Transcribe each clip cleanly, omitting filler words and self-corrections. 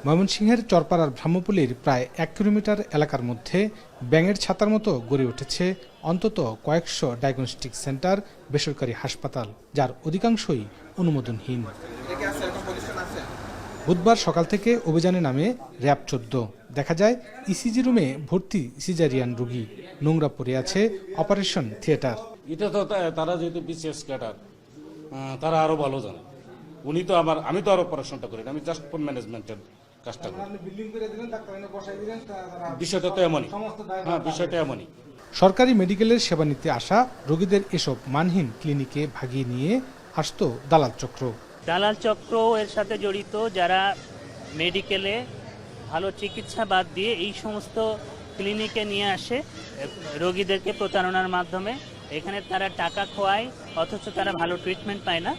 ময়মনসিংহের চরপাড়ার ব্রাহ্মপল্লীর প্রায় ১ কিলোমিটার এলাকার মধ্যে ব্যাঙের ছাতার মতো গড়ে উঠেছে অন্তত কয়েকশো ডায়াগনস্টিক সেন্টার, বেসরকারি হাসপাতাল, যার অধিকাংশই অনুমোদনহীন। বুধবার সকাল থেকে অভিযানে নামে র‍্যাব ১৪। দেখা যায় ইসিজি রুমে ভর্তি সিজারিয়ান রোগী, নোংরা পড়ে আছে অপারেশন থিয়েটার। এটা তো তারা যেহেতু বিসিএস ক্যাডার, তারা আরো ভালো জানে। উনি তো আমি তো আর অপারেশনটা করি না, আমি জাস্ট ফোন ম্যানেজমেন্টের কাজটা করি। বিষয়টা তো এমনই, বিষয়টা এমনই। সরকারি মেডিকেলের সেবা নিতে আসা রোগীদের এসব মানহীন ক্লিনিকে ভাগিয়ে নিয়ে আসতো দালাল চক্র। দালাল চক্র এর সাথে জড়িত, যারা মেডিকেলে ভালো চিকিৎসা বাদ দিয়ে এই সমস্ত ক্লিনিকে নিয়ে আসে রোগীদেরকে প্রতারণার মাধ্যমে। এখানে তারা টাকা খোয়ায়, অথচ তারা ভালো ট্রিটমেন্ট পায় না।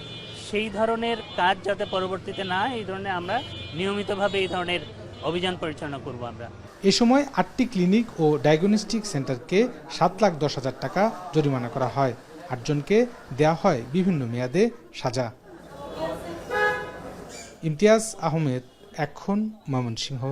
সেই ধরনের কাজ যাতে পরবর্তীতে না হয়, এই ধরনের আমরা নিয়মিতভাবে এই ধরনের অভিযান পরিচালনা করব। আমরা এ সময় ৮টি ক্লিনিক ও ডায়াগনস্টিক সেন্টারকে ৭,১০,০০০ টাকা জরিমানা করা হয়। ৮ জনকে দেয়া হয় বিভিন্ন মেয়াদে সাজা। ইমতিয়াজ আহমেদ, এখন, ময়মনসিংহ।